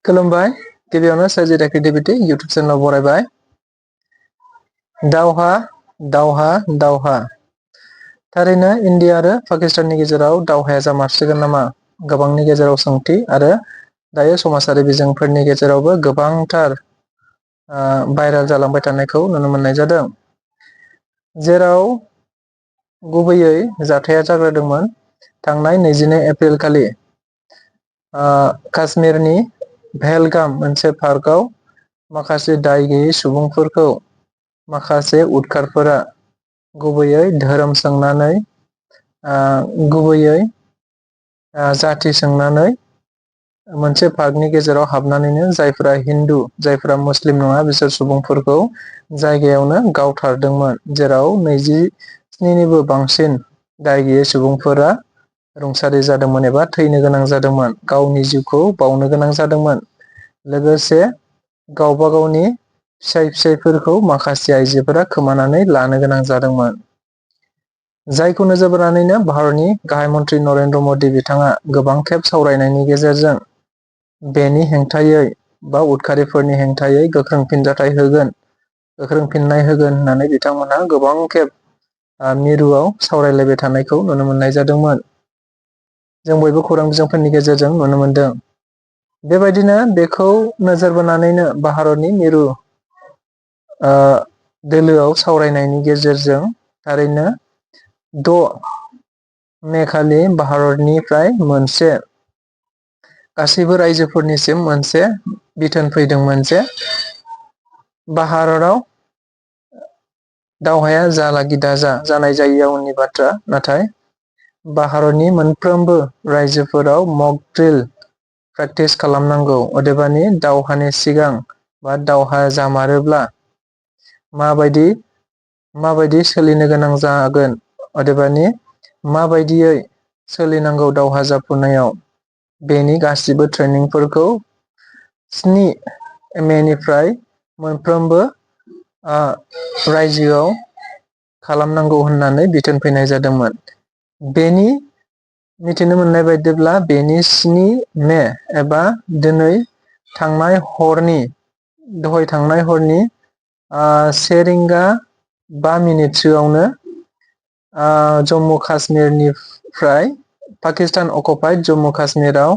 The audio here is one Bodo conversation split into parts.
खुलुमबाय गिबियावनो साजिदा क्रिएटिभिटी इउटुब चेनेलाव बरायबाय। दावहा दावहा दावहा थारैनो इन्डिया आरो पाकिस्ताननि गेजेराव दावहाया जामारसिगोन नामा? गोबांनि गेजेराव सोंथि आरो दायो समाजारि बिजोंफोरनि गेजेरावबो गोबांथार भाइरेल जालांबाय थानायखौ नुनो मोननाय जादों। जेराव गुबैयै जाथाया जाग्रोदोंमोन थांनाय 22 एप्रिल खालि काश्मीरनि पहलगाम मोनसे पार्कआव माखासे दाय गैयै सुबुंफोरखौ माखासे उदखारफोरा गुबैयै धोरोम सोंनानै गुबैयै जाति सोंनानै मोनसे पार्कनि गेजेराव हाबनानैनो जायफोरा हिन्दु जायफोरा मुस्लिम नङा बिसोर सुबुंफोरखौ जायगायावनो गावथारदोंमोन। जेराव 27निबो बांसिन दाय गैयै सुबुंफोरा रुंसारि जादोंमोन एबा थैनो गोनां जादोंमोन, गावनि जिउखौ बावनो गोनां जादोंमोन। लोगोसे गावबा गावनि फिसायफोरखौ माखासे आइजोफोरा खोमानानै लानो गोनां जादोंमोन। जायखौ नोजोर बोनानैनो भारतनि गाहाय मन्त्रि नरेन्द्र मदि बिथाङा गोबां खेब सावरायनायनि गेजेरजों बेनि हेंथायै बा उदखारिफोरनि हेंथायै गोख्रों फिनजाथाय होगोन, गोख्रों फिननाय होगोन होननानै बिथांमोनहा गोबां खेब मिरुआव सावरायलायबाय थानायखौ नुनो मोननाय जादोंमोन। जों बयबो खौरां बिजोंफोरनि गेजेरजों नुनो मोनदों। बेबायदिनो बेखौ नोजोर बोनानैनो भारतनि मिरु दोलोआव सावरायनायनि गेजेरजों थारैनो 6 मे खालि भारतनिफ्राय मोनसे गासैबो रायजोफोरनिसिम मोनसे बिथोन फैदोंमोन जे भारताव दावहाया जाला गिदा जानाय जायैया उननि बाथ्रा, नाथाय भारतनि मोनफ्रोमबो रायजोफोराव मक ड्रिल प्रेक्टिस खालामनांगौ। अदेबानि दावहानि सिगां बा दावहा जामारोब्ला माबायदि सोलिनो गोनां जागोन, अदेबानि माबायदियै सोलिनांगौ दावहा जाफुनायाव, बेनि गासिबो ट्रेनिंफोरखौ 7 मे निफ्राय मोनफ्रोमबो रायजोआव खालामनांगौ होननानै बिथोन फैनाय जादोंमोन। बेनि मिथिनो मोननाय बायदिब्ला बेनि 7 मे एबा दहाय थांनाय हरनि 1:05 जम्मु काश्मीरनिफ्राय पाकिस्तान अकुपाइड जम्मु काश्मीराव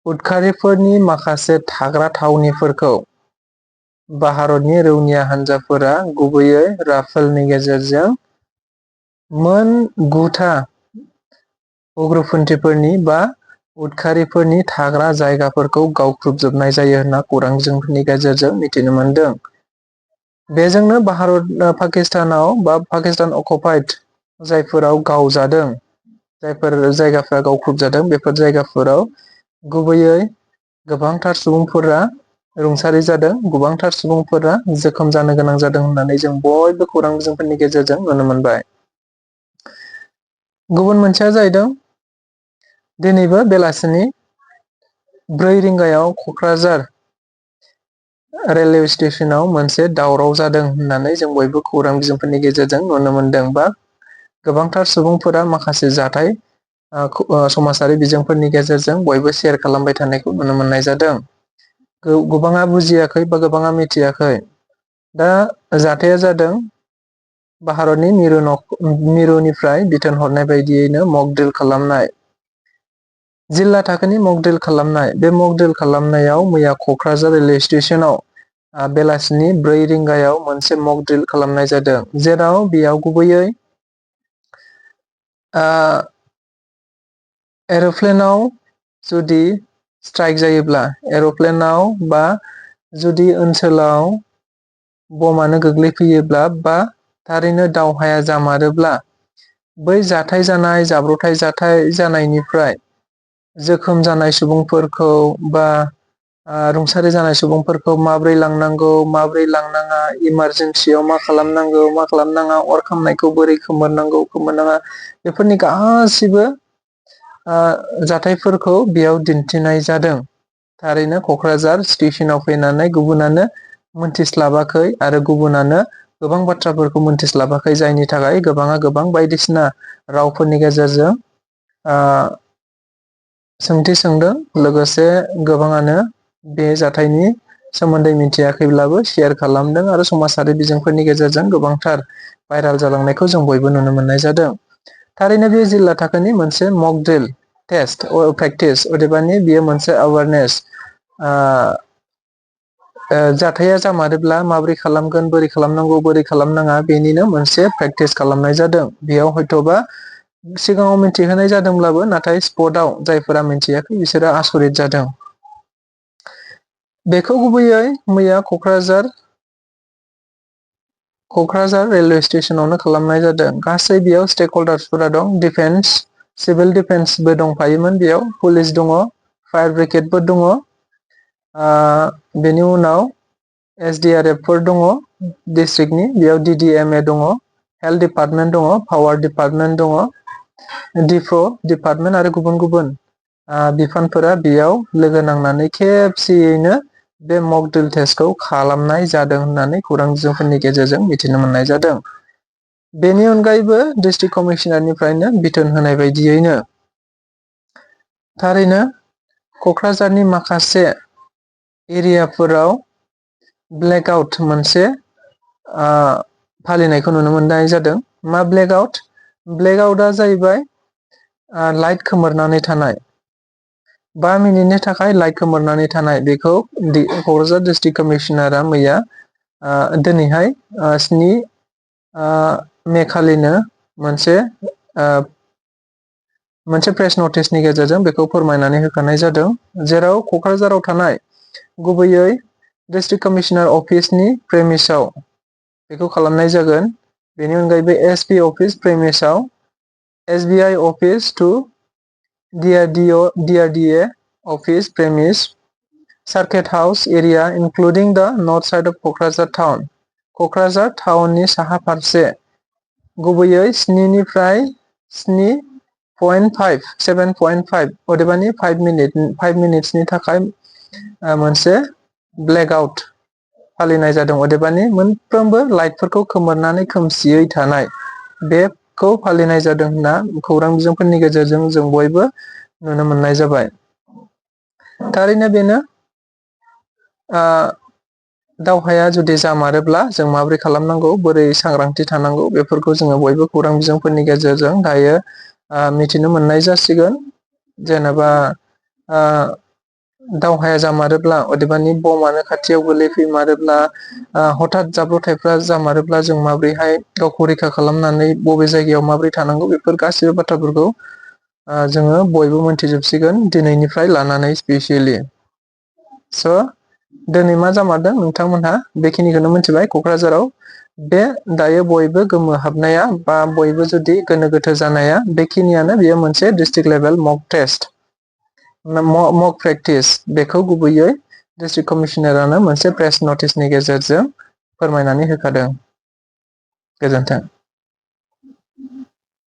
उदखारिफोरनि माखासे थाग्रा थावनिफोरखौ भारतनि रौनिया हान्जाफोरा गुबैयै राफेलनि गेजेरजों मोन 9था उग्रपन्थिफोरनि बा उदखारिफोरनि थाग्रा जायगाफोरखौ गावख्रुबजोबनाय जायो होनना खौरां बिजोंफोरनि गेजेरजों मिथिनो मोनदों। बेजोंनो पाकिस्तानाव बा पाकिस्तान अकुपाइड जायफोराव गावजादों, जायफोर जायगाफोरा गावख्रुबजादों, बेफोर जायगाफोराव गुबैयै गोबांथार सुबुंफोरा रुंसारि जादों, गोबांथार सुबुंफोरा जोखोम जानो गोनां जादों होननानै जों बयबो खौरां बिजोंफोरनि गेजेरजों नुनो मोनबाय। गुबुन मोनसेया जाहैदों दिनैबो बेलासिनि 4 रिंगायाव क'क्राझार रेलवे स्टेशनाव मोनसे दावराव जादों होननानै जों बयबो खौरां बिजोंफोरनि गेजेरजों नुनो मोनदों, बा गोबांथार सुबुंफोरा माखासे जाथाय समाजारि बिजोंफोरनि गेजेरजों बयबो शेयार खालामबाय थानायखौ नुनो मोननाय जादों। गोबाङा बुजियाखै बा गोबाङा मिथियाखै। दा जाथाया जादों भारतनि मिरुनिफ्राय बिथोन हरनाय बायदियैनो मक ड्रिल खालामनाय, जिल्ला थाखोनि मक ड्रिल खालामनाय। बे मक ड्रिल खालामनायाव मैया क'क्राझार रेलवे स्टेशनाव बेलासिनि 4 रिंगायाव मोनसे मक ड्रिल खालामनाय जादों, जेराव बेयाव गुबैयै एर'प्लेनाव जुदि स्ट्राइक जायोब्ला, एर'प्लेनाव बा जुदि ओनसोलाव बमानो गोग्लैफैयोब्ला बा थारैनो दावहाया जामारोब्ला बै जाथाय जानाय जाब्रबथाय जाथाय जानायनिफ्राय जोखोम जानाय सुबुंफोरखौ बा रुंसारि जानाय सुबुंफोरखौ माबोरै लांनांगौ, माबोरै लांनाङा, इमारजेन्सियाव मा खालामनांगौ, मा खालामनाङा, अर खामनायखौ बोरै खोमोरनांगौ, खोमोरनाङा, बेफोरनि गासिबो जाथायफोरखौ बेयाव दिन्थिनाय जादों। थारैनो क'क्राझार स्टेशनाव फैनानै गुबुनानो मोनथिस्लाबाखै आरो गुबुनानो गोबां बाथ्राफोरखौ मोनथिस्लाबाखै, जायनि थाखाय गोबाङा गोबां बायदिसिना रावफोरनि गेजेरजों सोंथि सोंदों। लोगोसे गोबाङानो बे जाथायनि सोमोन्दै मिथियाखैब्लाबो शेयार खालामदों आरो समाजारि बिजोंफोरनि गेजेरजों गोबांथार भाइराल जालांनायखौ जों बयबो नुनो मोननाय जादों। थारैनो बे जिल्ला थाखोनि मोनसे मक ड्रिल टेस्ट प्रेक्टिस, अदेबानि बियो मोनसे एवारनेस। जाथाया जामारोब्ला माबोरै खालामगोन, बोरै खालामनांगौ, बोरै खालामनाङा, बेनिनो मोनसे प्रेक्टिस खालामनाय जादों। बेयाव हयथ'बा सिगाङाव मिथिहोनाय जादोंब्लाबो नाथाय स्पटआव जायफोरा मिथियाखै बिसोरो आसरित जादों। बेखौ गुबैयै मैया क'क्राझार रेलवे स्टेसनावनो खालामनाय जादों। गासै बेयाव स्टेक हल्डार्सफोरा दं। डिफेन्स, सिभिल डिफेन्सबो दंफायोमोन बेयाव, पुलिस दङ, फायार ब्रिगेडबो दङ, बेनि उनाव SDRF फोर दङ डिस्ट्रिक्टनि, बेयाव DDMA दङ, हेल्थ डिपार्टमेन्ट दङ, पावार डिपार्टमेन्ट दङ, डिफ्र डिपार्टमेन्ट आरो गुबुन गुबुन बिफानफोरा बेयाव लोगो नांनानै खेबसेयैनो बे मक ड्रिल टेस्टखौ खालामनाय जादों होननानै खौरां बिजोंफोरनि गेजेरजों मिथिनो मोननाय जादों। बेनि अनगायैबो डिस्ट्रिक्ट कमिशनारनिफ्रायनो बिथोन होनाय बायदियैनो थारैनो क'क्राझारनि माखासे एरियाफोराव ब्लेकआउट मोनसे फालिनायखौ नुनो मोननाय जादों। मा ब्लेकआउट? ब्लेकआउटआ जाहैबाय लाइट खोमोरनानै थानाय, 5 मिनिटनि थाखाय लाइट खोमोरनानै थानाय। बेखौ क'क्राझार डिस्ट्रिक्ट कमिशनारा मैया दिनैहाय 7 मे खालिनो मोनसे प्रेस नटिसनि गेजेरजों बेखौ फोरमायनानै होखानाय जादों। जेराव क'क्राझाराव थानाय गुबैयै डिस्ट्रिक्ट कमिशनार अफिसनि प्रेमिसाव बेखौ खालामनाय जागोन। बेनि अनगायैबो SP अफिस प्रेमिसाव, SBI office to DRDA office premises, circuit house area including the north side of Kokrajhar town, Kokrajhar टाउननि साहा फारसे गुबैयै 7 निफ्राय 7.5 अदेबानि 5 मिनिट्सनि थाखाय मोनसे ब्लेकआउट फालिनाय जादों। अदेबानि मोनफ्रोमबो लाइटफोरखौ खोमोरनानै खोमसियै थानाय, बेखौ फालिनाय जादों होनना खौरां बिजोंफोरनि गेजेरजों जों बयबो नुनो मोननाय जाबाय। थारैनो बेनो दावहाया जुदि जामारोब्ला जों माबोरै खालामनांगौ, बोरै सांग्रांथि थानांगौ, बेफोरखौ जोङो बयबो खौरां बिजोंफोरनि गेजेरजों दायो मिथिनो मोननाय जासिगोन। जेनेबा दावहाया जामारोब्ला, अदेबानि बमानो खाथियाव गोलैफैमारोब्ला, हठाৎ जाब्रबथायफ्रा जामारोब्ला जों माबोरैहाय गावखौ रैखा खालामनानै बबे जायगायाव माबोरै थानांगौ, बेफोर गासिबो बाथ्राफोरखौ जोङो बयबो मोनथिजोबसिगोन दिनैनिफ्राय लानानै स्पेसियेलि। दिनै मा जामारदों नोंथांमोनहा बेखिनिखौनो मिथिबाय। क'क्राझाराव बे दायो बयबो गोमोहाबनाया बा बयबो जुदि गोनो गोथो जानाया बेखिनियानो। बेयो मोनसे डिस्ट्रिक्ट लेभेल मक टेस्ट, मक प्रेक्टिस। बेखौ गुबैयै डिस्ट्रिक्ट कमिशनारानो मोनसे प्रेस नटिसनि गेजेरजों फोरमायनानै होखादों। गोजोन्थों।